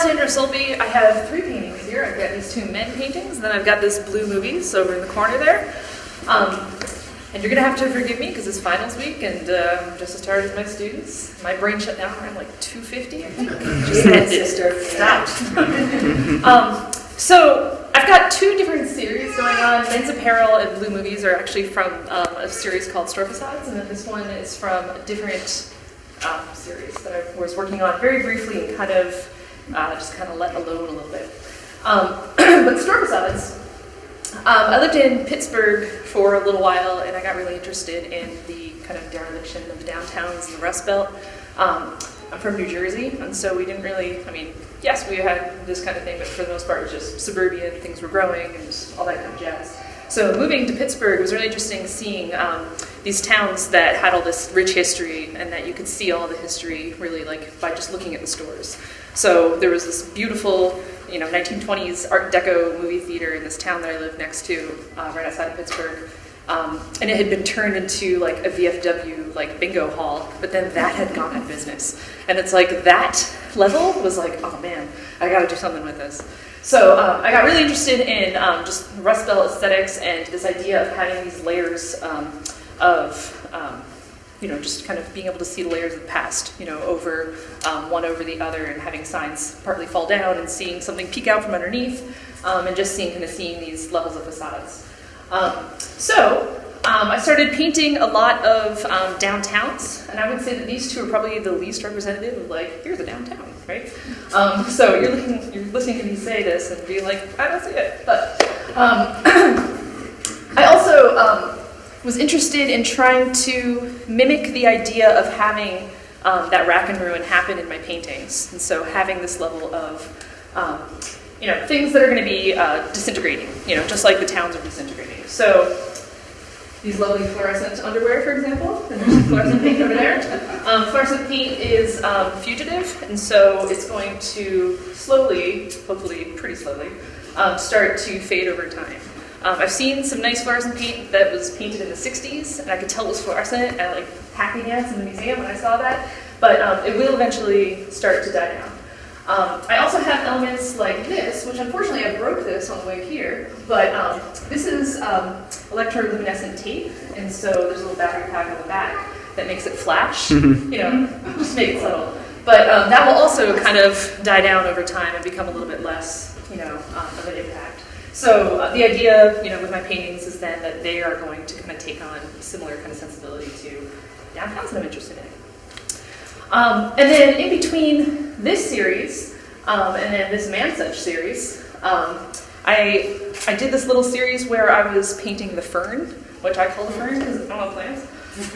Alessandra Sulpy. I have 3 paintings here. I've got these 2 men paintings, and then I've got this blue movies over in the corner there. And you're going to have to forgive me because it's finals week, and I'm just as tired as my students. My brain shut down around like 2:50, I think. Just sister. Stopped. So I've got 2 different series going on. Men's Apparel and Blue Movies are actually from a series called Store Facades, and then this one is from a different series that I was working on very briefly and kind of just kind of let alone a little bit. But Store Facades, I lived in Pittsburgh for a little while, and I got really interested in the kind of dereliction of downtowns in the Rust Belt. I'm from New Jersey, and so we didn't really, I mean, yes, we had this kind of thing, but for the most part it was just suburban, things were growing, and all that kind of jazz. So moving to Pittsburgh was really interesting, seeing these towns that had all this rich history, and that you could see all the history really like by just looking at the stores. So there was this beautiful, 1920s Art Deco movie theater in this town that I lived next to, right outside of Pittsburgh. And it had been turned into like a VFW like bingo hall, but then that had gone out of business. And it's like that level was like, oh man, I gotta do something with this. So I got really interested in just Rust Belt aesthetics and this idea of having these layers of just kind of being able to see the layers of the past, over one over the other, and having signs partly fall down and seeing something peek out from underneath, and just seeing these levels of facades. So I started painting a lot of downtowns, and I would say that these 2 are probably the least representative of like, here's a downtown, right? So you're listening to me say this and be like, I don't see it. But I also was interested in trying to mimic the idea of having that rack and ruin happen in my paintings, and so having this level of things that are going to be disintegrating, just like the towns are disintegrating. So these lovely fluorescent underwear, for example, and there's some fluorescent paint over there. Fluorescent paint is fugitive, and so it's going to slowly, hopefully pretty slowly, start to fade over time. I've seen some nice fluorescent paint that was painted in the 60s, and I could tell it was fluorescent at like Happy Dance in the museum when I saw that, but it will eventually start to die down. I also have elements like this, which unfortunately I broke this on the way here, but this is electroluminescent tape, and so there's a little battery pack on the back that makes it flash, just make it subtle. But that will also kind of die down over time and become a little bit less, of an impact. So the idea, with my paintings is then that they are going to kind of take on a similar kind of sensibility to downtowns that I'm interested in. And then in between this series and then this Man Such series, I did this little series where I was painting the fern, which I call the fern because I don't know plants.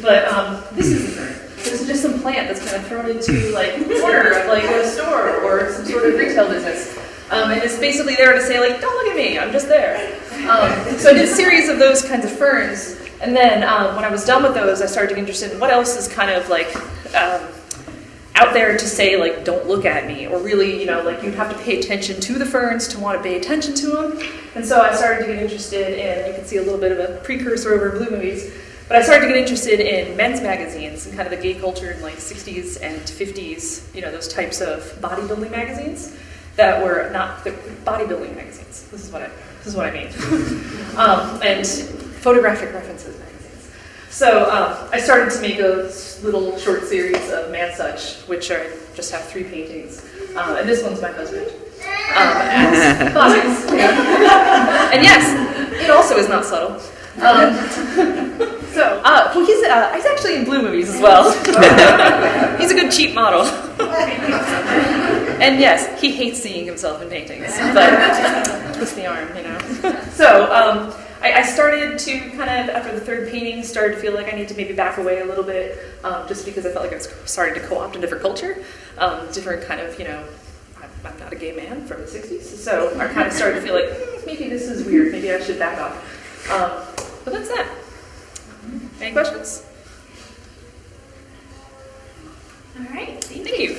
But this is the fern. This is just some plant that's kind of thrown into like a corner of like a store or some sort of retail business. And it's basically there to say like, don't look at me, I'm just there. So I did a series of those kinds of ferns. And then when I was done with those, I started to get interested in what else is kind of like out there to say like, don't look at me, or really, like you'd have to pay attention to the ferns to want to pay attention to them. And so I started to get interested in, you can see a little bit of a precursor over Blue Movies, but I started to get interested in men's magazines and kind of the gay culture in like 60s and 50s, those types of bodybuilding magazines that were not the bodybuilding magazines. This is what I mean. And photographic references magazines. So I started to make a little short series of Man Such, which I just have 3 paintings. And this one's my husband. As classics. Yeah. And yes, it also is not subtle. He's actually in Blue Movies as well. He's a good cheap model. And yes, he hates seeing himself in paintings, but twist the arm, So I started to kind of, after the 3rd painting, started to feel like I need to maybe back away a little bit, just because I felt like I was starting to co-opt a different culture, different kind of, I'm not a gay man from the 60s, so I kind of started to feel like, maybe this is weird, maybe I should back off. But that's that. Any questions? All right, Thank you.